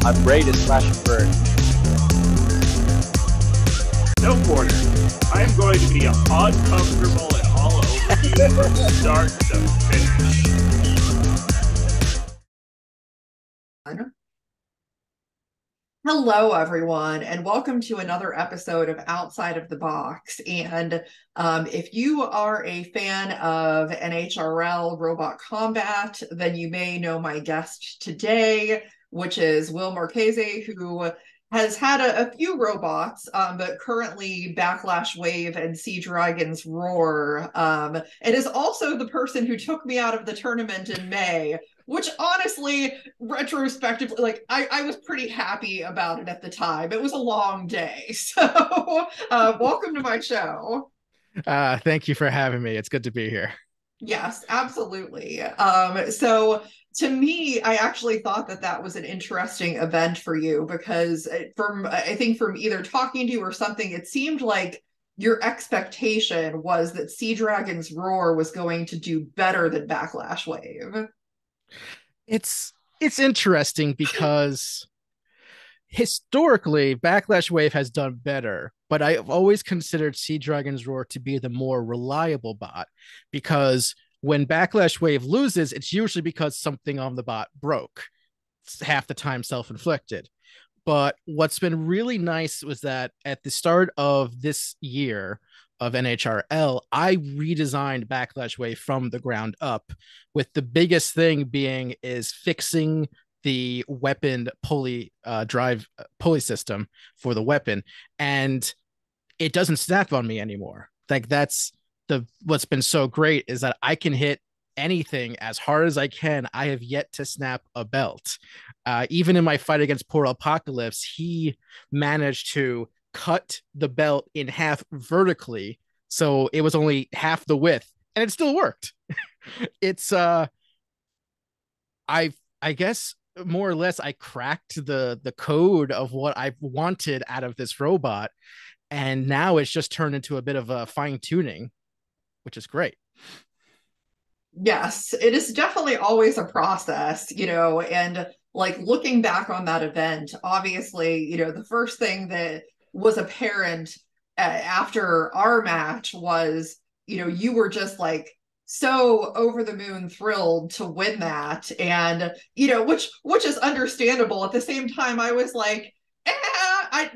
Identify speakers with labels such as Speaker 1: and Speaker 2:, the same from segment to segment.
Speaker 1: My braid is flashing bird.
Speaker 2: No quarter. I am going to be uncomfortable and all over you from start to finish.
Speaker 3: Hello, everyone, and welcome to another episode of Outside of the Box. And if you are a fan of NHRL Robot Combat, then you may know my guest today, which is Will Marchese, who has had a few robots, but currently Backlash Wave and Sea Dragon's Roar. And is also the person who took me out of the tournament in May, which honestly, retrospectively, like I was pretty happy about it at the time. It was a long day. So welcome to my show.
Speaker 4: Thank you for having me. It's good to be here.
Speaker 3: Yes, absolutely. So to me, I actually thought that was an interesting event for you because I think from either talking to you or something, it seemed like your expectation was that Sea Dragon's Roar was going to do better than Backlash Wave.
Speaker 4: It's interesting because historically Backlash Wave has done better, but I've always considered Sea Dragon's Roar to be the more reliable bot because when Backlash Wave loses, it's usually because something on the bot broke. It's half the time self-inflicted. But what's been really nice was that at the start of this year of NHRL, I redesigned Backlash Wave from the ground up, with the biggest thing being is fixing the weapon pulley drive pulley system for the weapon, and it doesn't snap on me anymore. Like that's what's been so great is that I can hit anything as hard as I can. I have yet to snap a belt. Even in my fight against Poor Apocalypse, he managed to cut the belt in half vertically, so it was only half the width, and it still worked. It's I guess more or less I cracked the code of what I wanted out of this robot, and now it's just turned into a bit of a fine tuning, which is great.
Speaker 3: Yes, it is definitely always a process, and like looking back on that event, obviously, the first thing that was apparent after our match was, you were just like so over the moon thrilled to win that. And, which is understandable. At the same time, I was like, I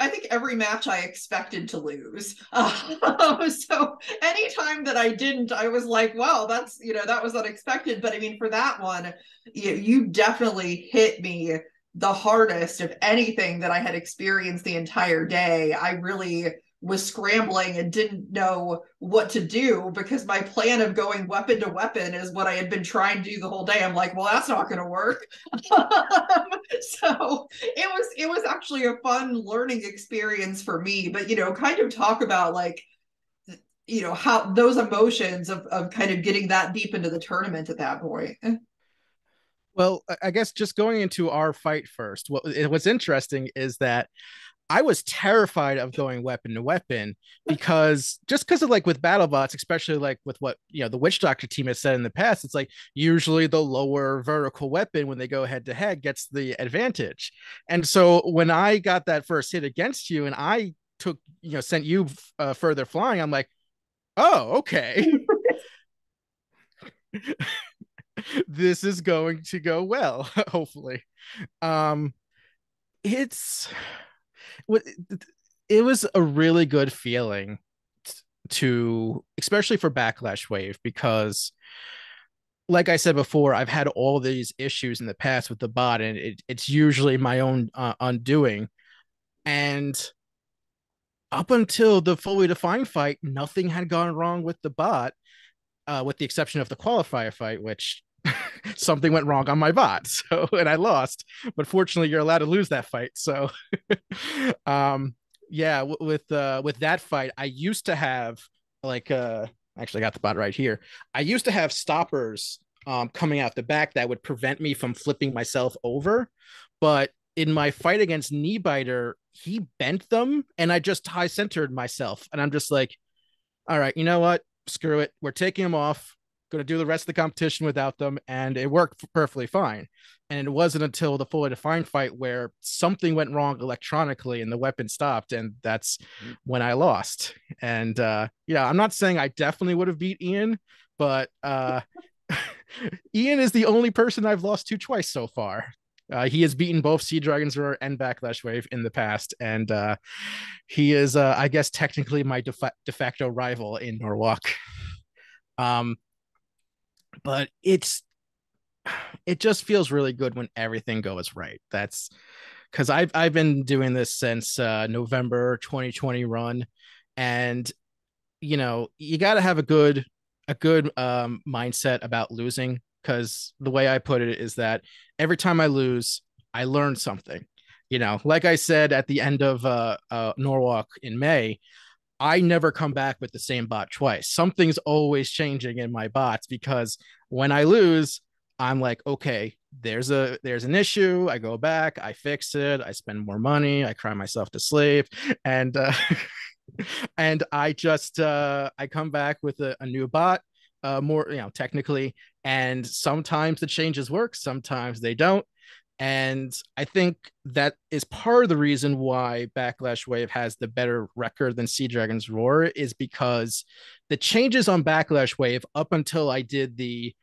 Speaker 3: think every match I expected to lose. So anytime that I didn't, I was like, wow, that was unexpected. But I mean, for that one, you definitely hit me the hardest of anything that I had experienced the entire day. I really was scrambling and didn't know what to do because my plan of going weapon to weapon is what I had been trying to do the whole day. I'm like, well, that's not going to work. So it was actually a fun learning experience for me. But kind of talk about like how those emotions of kind of getting that deep into the tournament at that point.
Speaker 4: Well, I guess just going into our fight first, what's interesting is that I was terrified of going weapon to weapon because of like with BattleBots, especially like with what the Witch Doctor team has said in the past, it's like usually the lower vertical weapon when they go head to head gets the advantage. And so when I got that first hit against you and I took sent you further flying, I'm like, oh, okay. This is going to go well, hopefully. It's it was a really good feeling to, especially for Backlash Wave, because like I said before, I've had all these issues in the past with the bot, and it's usually my own undoing. And up until the fully defined fight, nothing had gone wrong with the bot, with the exception of the qualifier fight, which something went wrong on my bot, so and I lost. But fortunately, you're allowed to lose that fight. So, yeah, with that fight, I used to have like actually I got the bot right here. I used to have stoppers coming out the back that would prevent me from flipping myself over, but in my fight against Kneebiter, he bent them, and I just high centered myself, and I'm just like, all right, you know what? Screw it. We're taking them off. going to do the rest of the competition without them, and it worked perfectly fine. And it wasn't until the fully defined fight where something went wrong electronically and the weapon stopped, and that's when I lost. And I'm not saying I definitely would have beat Ian, but Ian is the only person I've lost to twice so far. He has beaten both Sea Dragon's Roar and Backlash Wave in the past, and he is, I guess, technically my de facto rival in Norwalk. But it just feels really good when everything goes right. That's because I've been doing this since November 2020 run, and you got to have a good mindset about losing, because the way I put it is that every time I lose, I learn something. Like I said at the end of Norwalk in May, I never come back with the same bot twice. Something's always changing in my bots, because when I lose, I'm like, okay, there's an issue. I go back, I fix it, I spend more money, I cry myself to sleep, and and I just I come back with a new bot, more technically, and sometimes the changes work, sometimes they don't. And I think that is part of the reason why Backlash Wave has the better record than Sea Dragon's Roar, is because the changes on Backlash Wave up until I did the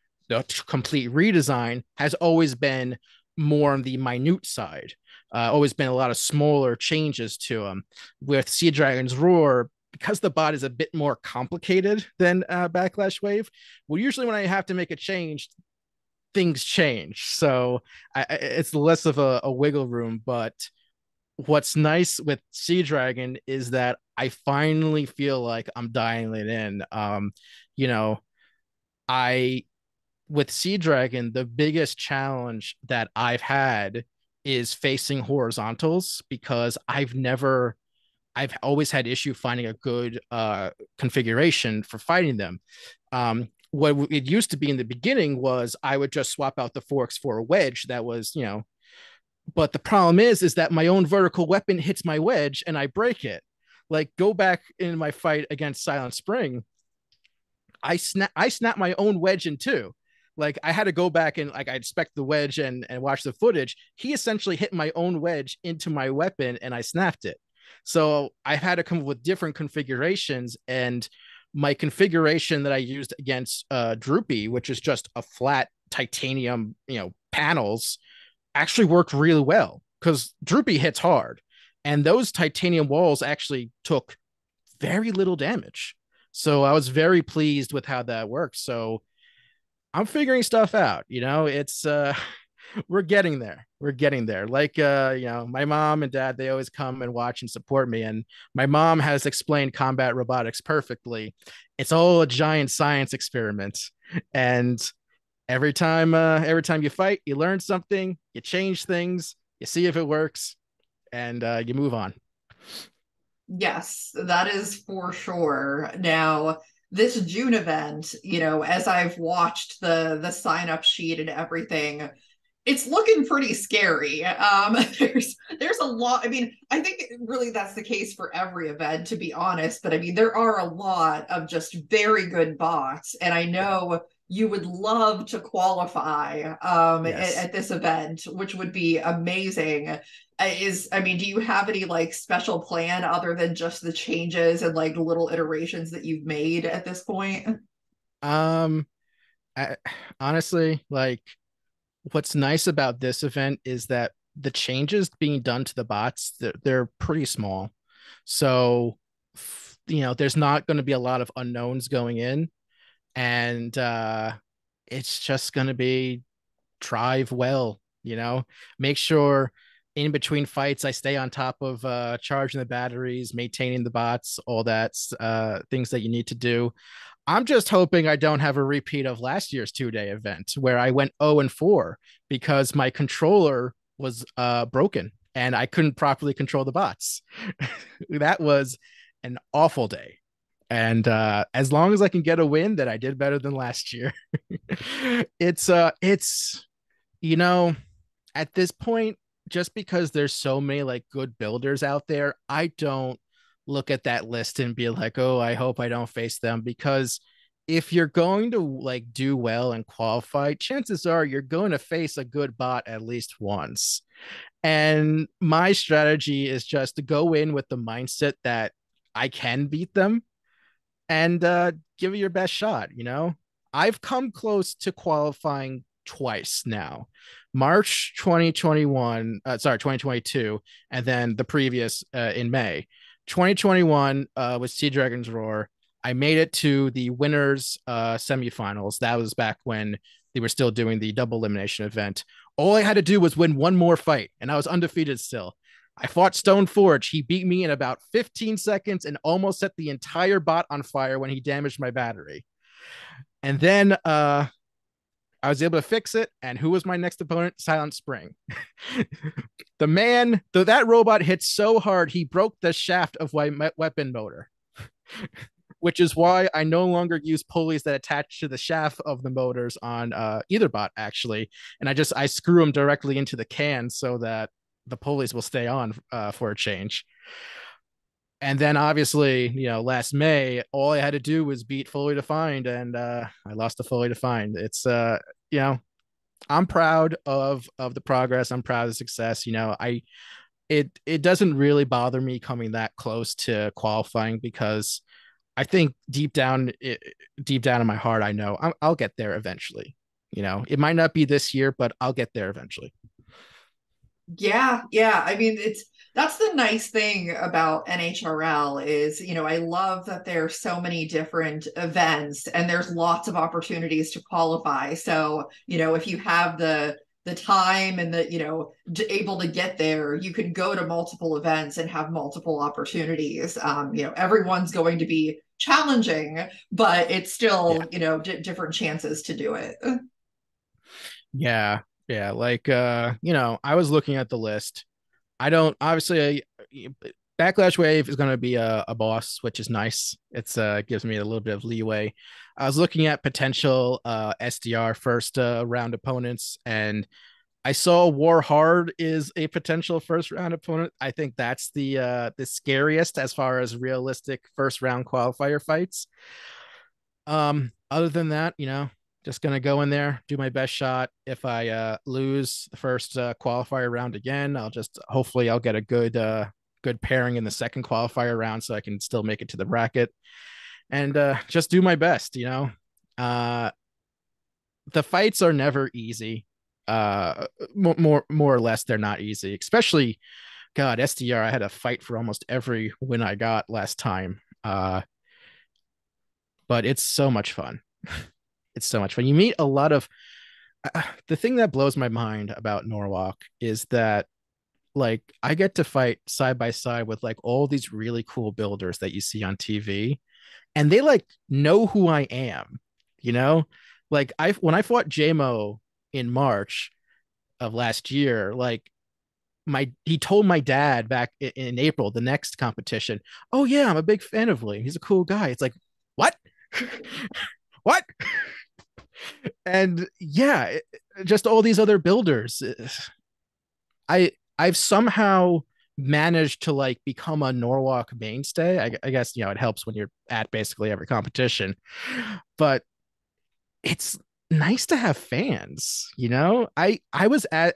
Speaker 4: complete redesign has always been more on the minute side. Always been a lot of smaller changes to them. With Sea Dragon's Roar, because the bot is a bit more complicated than Backlash Wave, well, usually when I have to make a change, things change. So it's less of a wiggle room. But what's nice with Sea Dragon is that I finally feel like I'm dialing it in. I with Sea Dragon, the biggest challenge that I've had is facing horizontals, because I've always had issue finding a good configuration for fighting them. What it used to be in the beginning was I would just swap out the forks for a wedge that was, but the problem is that my own vertical weapon hits my wedge and I break it. Like, go back in my fight against Silent Spring, I snap my own wedge in two. Like, I had to go back and like I inspect the wedge and watch the footage. He essentially hit my own wedge into my weapon and I snapped it. So I've had to come up with different configurations, and my configuration that I used against Droopy, which is just a flat titanium, panels, actually worked really well, because Droopy hits hard, and those titanium walls actually took very little damage. So I was very pleased with how that worked. So I'm figuring stuff out. It's we're getting there. We're getting there. Like my mom and dad, they always come and watch and support me. And my mom has explained combat robotics perfectly. It's all a giant science experiment. And every time you fight, you learn something, you change things, you see if it works, and you move on.
Speaker 3: Yes, that is for sure. Now, this June event, as I've watched the sign up sheet and everything, it's looking pretty scary. There's a lot. I mean, I think really that's the case for every event, to be honest. But I mean, there are a lot of just very good bots, and I know you would love to qualify
Speaker 4: Yes.
Speaker 3: at this event, which would be amazing. Do you have any like special plan other than just the changes and like little iterations that you've made at this point?
Speaker 4: Um, I, honestly, like, what's nice about this event is that the changes being done to the bots, they're pretty small. So, there's not going to be a lot of unknowns going in, and it's just going to be drive well, make sure in between fights I stay on top of charging the batteries, maintaining the bots, all that things that you need to do. I'm just hoping I don't have a repeat of last year's 2-day event where I went 0-4 because my controller was broken and I couldn't properly control the bots. That was an awful day. And as long as I can get a win, that I did better than last year. It's at this point, just because there's so many like good builders out there, I don't look at that list and be like, oh, I hope I don't face them, because if you're going to like do well and qualify, chances are you're going to face a good bot at least once. And my strategy is just to go in with the mindset that I can beat them and give it your best shot. I've come close to qualifying twice now. March 2021, 2022, and then the previous in May. 2021 was Sea Dragon's Roar. I made it to the winners semifinals. That was back when they were still doing the double elimination event. All I had to do was win one more fight, and I was undefeated still. I fought Stoneforge. He beat me in about 15 seconds and almost set the entire bot on fire when he damaged my battery. And then I was able to fix it. And who was my next opponent? Silent Spring. That robot hit so hard, he broke the shaft of my weapon motor, which is why I no longer use pulleys that attach to the shaft of the motors on either bot, actually. And I screw them directly into the can so that the pulleys will stay on for a change. And then obviously, last May, all I had to do was beat Fully Defined, and I lost to Fully Defined. It's I'm proud of the progress. I'm proud of the success. It doesn't really bother me coming that close to qualifying because I think deep down in my heart, I know I'll get there eventually. It might not be this year, but I'll get there eventually.
Speaker 3: Yeah. I mean, that's the nice thing about NHRL is, I love that there's so many different events and there's lots of opportunities to qualify. So, if you have the time and able to get there, you can go to multiple events and have multiple opportunities. Everyone's going to be challenging, but it's still, different chances to do it.
Speaker 4: Yeah. Yeah. Like, I was looking at the list. I don't obviously Backlash Wave is going to be a boss, which is nice. It's gives me a little bit of leeway. I was looking at potential SDR first round opponents, and I saw War Hard is a potential first round opponent. I think that's the scariest as far as realistic first round qualifier fights. Other than that, just gonna go in there, do my best shot. If I lose the first qualifier round again, hopefully I'll get a good pairing in the second qualifier round so I can still make it to the bracket and just do my best. The fights are never easy. More or less, they're not easy. Especially, God, SDR. I had a fight for almost every win I got last time. But it's so much fun. It's so much fun. You meet a lot of the thing that blows my mind about Norwalk is that like I get to fight side by side with like all these really cool builders that you see on TV, and they like know who I am, like when I fought JMO in March of last year, like he told my dad back in April, the next competition, oh yeah, I'm a big fan of William, he's a cool guy. It's like, what? What? And yeah, just all these other builders. I've somehow managed to like become a Norwalk mainstay. I guess it helps when you're at basically every competition, but it's nice to have fans. I was I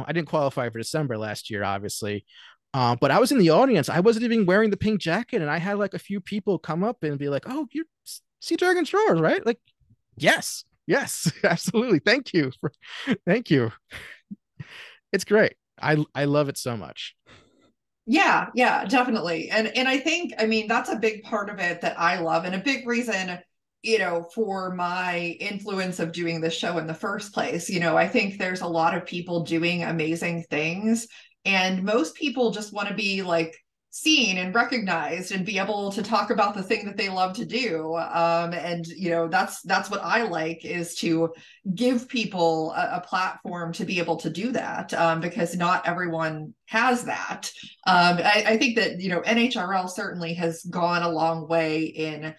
Speaker 4: didn't qualify for December last year, obviously, but I was in the audience. I wasn't even wearing the pink jacket, and I had like a few people come up and be like, "Oh, you're Sea Dragon's Roar, right?" Like, yes, absolutely. Thank you. It's great. I love it so much.
Speaker 3: Yeah, definitely. And I think, I mean, that's a big part of it that I love, and a big reason, for my influence of doing the show in the first place. I think there's a lot of people doing amazing things, and most people just want to be like seen and recognized and be able to talk about the thing that they love to do. And that's what I like, is to give people a platform to be able to do that, because not everyone has that. I think that NHRL certainly has gone a long way in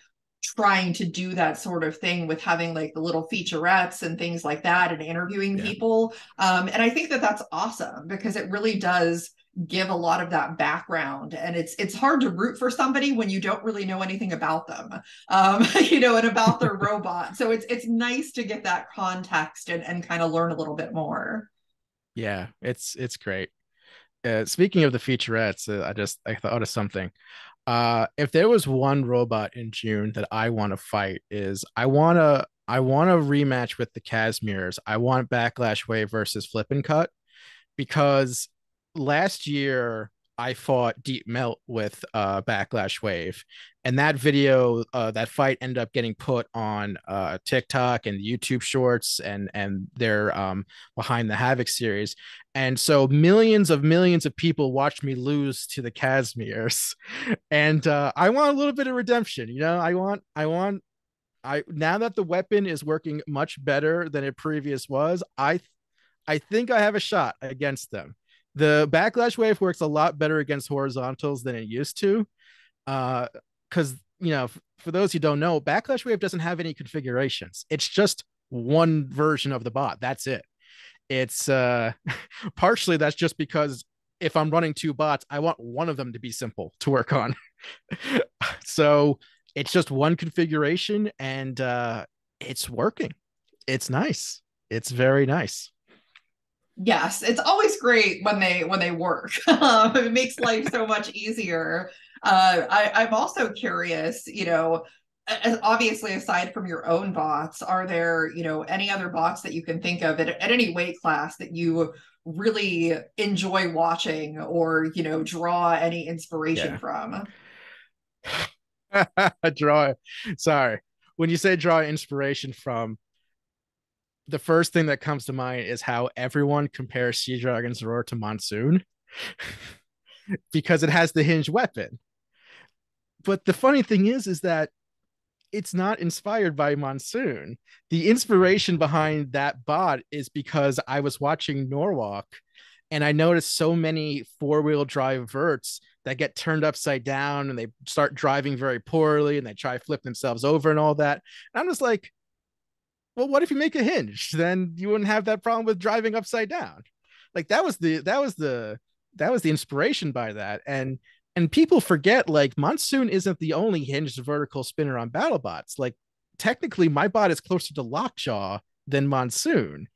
Speaker 3: trying to do that sort of thing with having like the little featurettes and things like that and interviewing people. And I think that that's awesome, because it really does give a lot of that background, and it's hard to root for somebody when you don't really know anything about them, and about their robot. So it's nice to get that context and kind of learn a little bit more.
Speaker 4: Yeah, it's great. Speaking of the featurettes, I thought of something. If there was one robot in June that I want to fight, is I want a rematch with the Casmirs. I want Backlash Wave versus Flip and Cut, because last year I fought Deep Melt with Backlash Wave, and that fight ended up getting put on TikTok and YouTube Shorts and their Behind the Havoc series, and so millions of people watched me lose to the Casmirs, and I want a little bit of redemption. I now that the weapon is working much better than it previous was, I think I have a shot against them. The Backlash Wave works a lot better against horizontals than it used to. Because, for those who don't know, Backlash Wave doesn't have any configurations. It's just one version of the bot. That's it. It's partially that's just because if I'm running two bots, I want one of them to be simple to work on. So it's just one configuration, and it's working. It's nice. It's very nice.
Speaker 3: Yes, it's always great when they work. It makes life so much easier. I'm also curious, obviously aside from your own bots, are there, any other bots that you can think of at any weight class that you really enjoy watching, or, draw any inspiration from?
Speaker 4: Draw. Sorry. When you say draw inspiration from, the first thing that comes to mind is how everyone compares Sea Dragon's Roar to Monsoon because it has the hinged weapon. But the funny thing is that it's not inspired by Monsoon. The inspiration behind that bot is because I was watching Norwalk and I noticed so many four-wheel drive verts that get turned upside down and they start driving very poorly and they try to flip themselves over and all that. And I'm just like, well, what if you make a hinge? Then you wouldn't have that problem with driving upside down. Like that was the inspiration by that. And people forget, like, Monsoon isn't the only hinged vertical spinner on BattleBots. Like, technically my bot is closer to Lockjaw than Monsoon.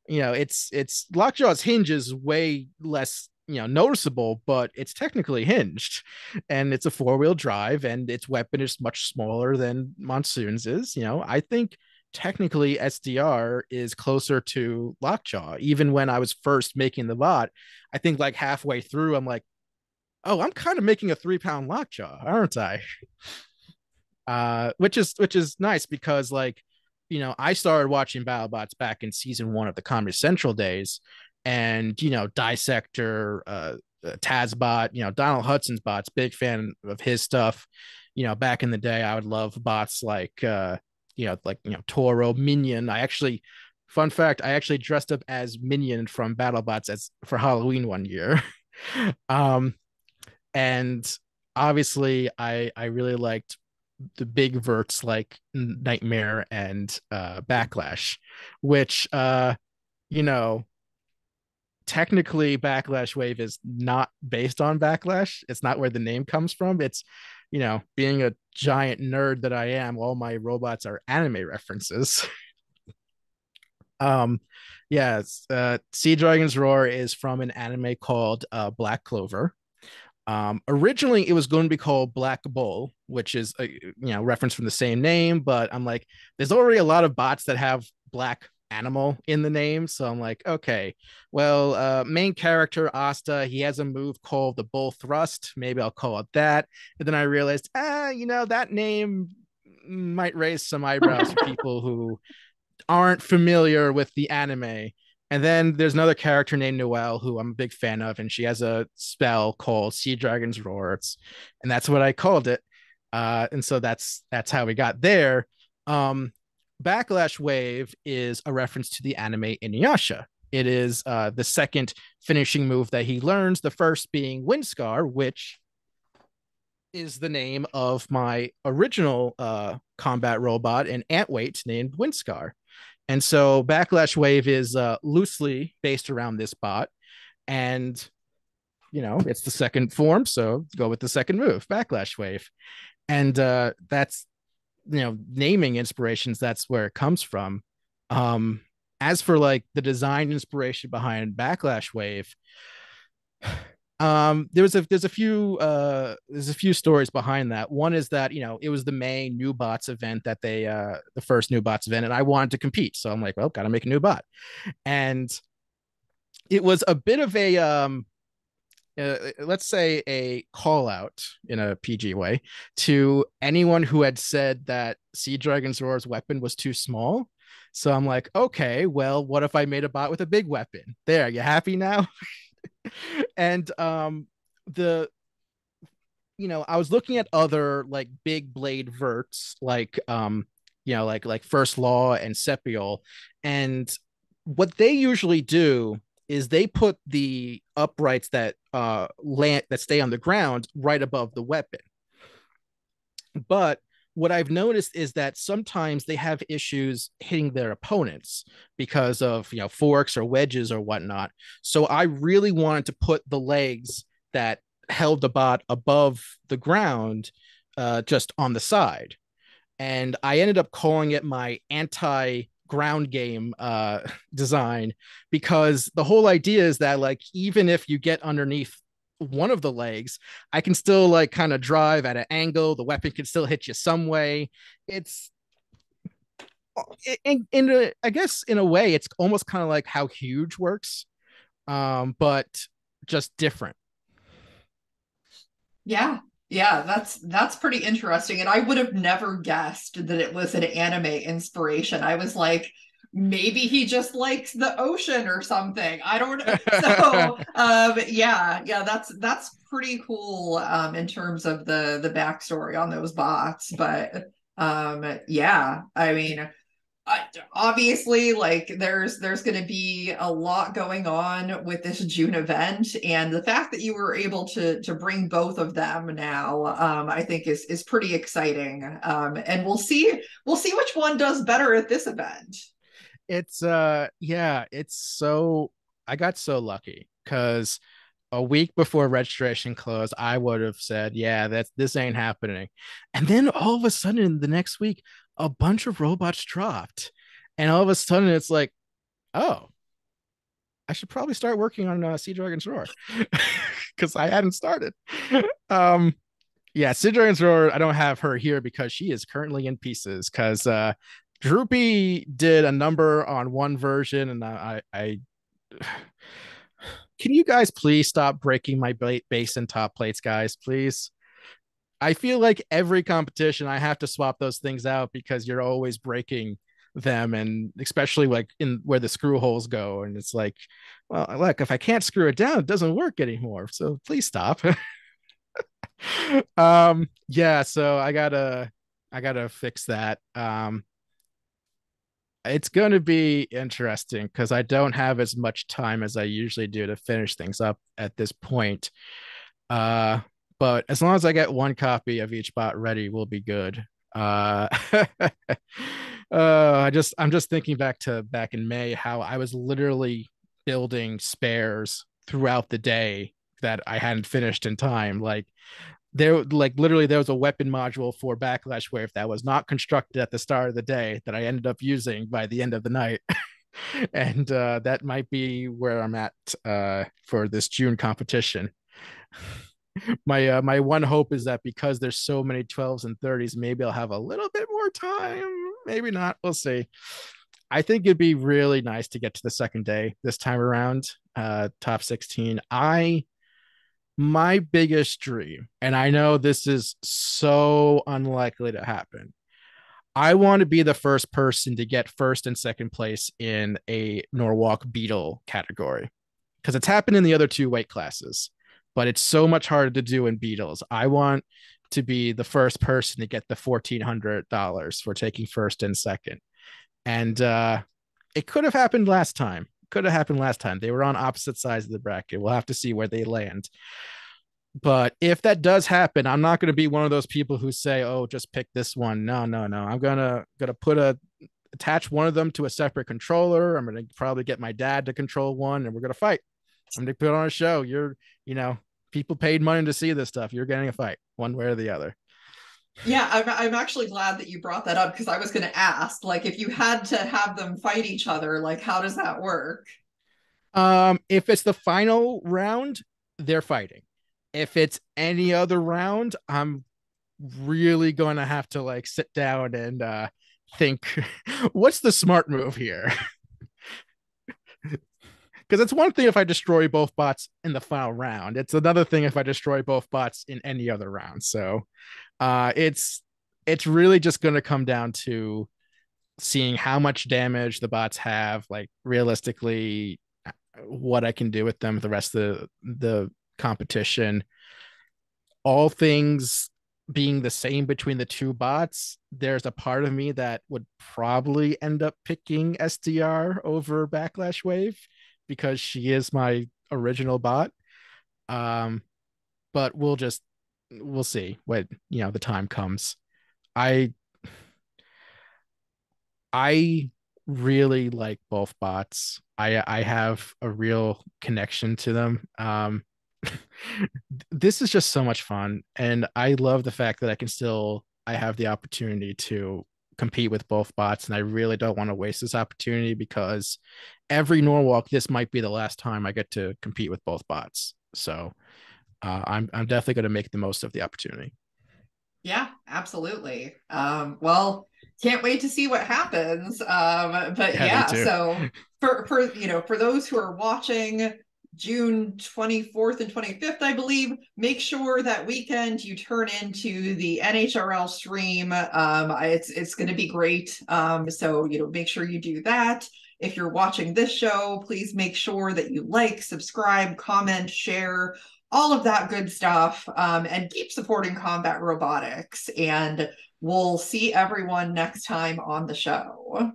Speaker 4: It's Lockjaw's hinge is way less noticeable, but it's technically hinged, and it's a four-wheel drive, and its weapon is much smaller than Monsoon's is. I think technically SDR is closer to Lockjaw. Even when I was first making the bot, I think like halfway through, I'm like, oh, I'm kind of making a 3-pound Lockjaw, aren't I? Which is nice because, like, I started watching BattleBots back in season 1 of the Comedy Central days, and Dissector, Tazbot, Donald Hudson's bots, big fan of his stuff. Back in the day, I would love bots like Toro, Minion. Fun fact, I actually dressed up as Minion from BattleBots for Halloween one year. And obviously I really liked the big verts like Nightmare and Backlash, which technically Backlash Wave is not based on Backlash. It's not where the name comes from. It's being a giant nerd that I am, all my robots are anime references. Yes, Sea Dragon's Roar is from an anime called Black Clover. Originally it was going to be called Black Bull, which is a reference from the same name, but I'm like, there's already a lot of bots that have black animal in the name, so I'm like, okay, well, main character Asta, he has a move called the Bull Thrust, maybe I'll call it that. And then I realized, that name might raise some eyebrows for people who aren't familiar with the anime. And then there's another character named Noelle who I'm a big fan of, and she has a spell called Sea Dragon's Roar, and that's what I called it. And so that's how we got there. Backlash Wave is a reference to the anime Inuyasha. It is the second finishing move that he learns, the first being Windscar, which is the name of my original combat robot, an Antweight named Windscar. And so Backlash Wave is loosely based around this bot. And it's the second form, so go with the second move, Backlash Wave. And that's, naming inspirations, that's where it comes from. As for like the design inspiration behind Backlash Wave, there's a few stories behind that. One is that it was the May new bots event that the first new bots event, and I wanted to compete, so I'm like, well, gotta make a new bot. And it was a bit of a let's say a call out in a PG way to anyone who had said that Sea Dragon's Roar's weapon was too small. So I'm like, okay, well, what if I made a bot with a big weapon? There, you happy now? And the I was looking at other like big blade verts like like First Law and Sepiol, and what they usually do is they put the uprights that land that stay on the ground right above the weapon. But what I've noticed is that sometimes they have issues hitting their opponents because of forks or wedges or whatnot. So I really wanted to put the legs that held the bot above the ground, just on the side. And I ended up calling it my anti ground game design, because the whole idea is that like even if you get underneath one of the legs, I can still like kind of drive at an angle. The weapon can still hit you some way. It's I guess in a way it's almost kind of like how Huge works, but just different.
Speaker 3: Yeah. Yeah, that's pretty interesting. And I would have never guessed that it was an anime inspiration. I was like, maybe he just likes the ocean or something. I don't know. So yeah, that's pretty cool in terms of the backstory on those bots. But yeah, I mean, obviously like there's going to be a lot going on with this June event, and the fact that you were able to bring both of them now, I think is pretty exciting, and we'll see which one does better at this event.
Speaker 4: It's yeah, it's so I got so lucky because a week before registration closed, I would have said, yeah, this ain't happening. And then all of a sudden the next week, a bunch of robots dropped. And all of a sudden it's like, oh, I should probably start working on Sea Dragon's Roar because I hadn't started. um yeah, Sea Dragon's Roar, I don't have her here because she is currently in pieces because Droopy did a number on one version, and I can you guys please stop breaking my base and top plates, guys? Please. I feel like every competition I have to swap those things out because you're always breaking them, and especially like in where the screw holes go. And it's like, well, look, if I can't screw it down, it doesn't work anymore. So please stop. Yeah, so I gotta fix that. It's going to be interesting because I don't have as much time as I usually do to finish things up at this point. Uh, but as long as I get one copy of each bot ready, we'll be good. I'm just thinking back in May how I was literally building spares throughout the day that I hadn't finished in time. Like literally there was a weapon module for Backlash Wave that was not constructed at the start of the day that I ended up using by the end of the night. And that might be where I'm at for this June competition. My one hope is that because there's so many 12s and 30s, maybe I'll have a little bit more time. Maybe not. We'll see. I think it'd be really nice to get to the second day this time around, top 16. My biggest dream, and I know this is so unlikely to happen, I want to be the first person to get first and second place in a Norwalk Beetle category, because it's happened in the other two weight classes, but it's so much harder to do in Beetles. I want to be the first person to get the $1,400 for taking first and second. And it could have happened last time. They were on opposite sides of the bracket. We'll have to see where they land. But if that does happen, I'm not going to be one of those people who say, "Oh, just pick this one." No, no, no. I'm gonna attach one of them to a separate controller. I'm gonna probably get my dad to control one, and we're gonna fight. I'm gonna put on a show. People paid money to see this stuff. You're getting a fight, one way or the other.
Speaker 3: Yeah, I'm actually glad that you brought that up, because I was going to ask, like, if you had to have them fight each other, like, how does that work?
Speaker 4: If it's the final round, they're fighting. If it's any other round, I'm really going to have to like sit down and think, what's the smart move here? Because it's one thing if I destroy both bots in the final round. It's another thing if I destroy both bots in any other round. So it's really just going to come down to seeing how much damage the bots have, like realistically, what I can do with them the rest of the competition. All things being the same between the two bots, there's a part of me that would probably end up picking SDR over Backlash Wave because she is my original bot. Um, but we'll see when the time comes. I I really like both bots. I have a real connection to them. This is just so much fun, and I love the fact that I have the opportunity to compete with both bots, and I really don't want to waste this opportunity because every Norwalk, this might be the last time I get to compete with both bots. So I'm definitely going to make the most of the opportunity.
Speaker 3: Yeah, absolutely. Well, can't wait to see what happens. But
Speaker 4: Yeah, me
Speaker 3: yeah,
Speaker 4: too.
Speaker 3: so for those who are watching June 24th and 25th, I believe, make sure that weekend you turn into the NHRL stream. It's going to be great. So make sure you do that. If you're watching this show, please make sure that you like, subscribe, comment, share, all of that good stuff, and keep supporting combat robotics. And we'll see everyone next time on the show.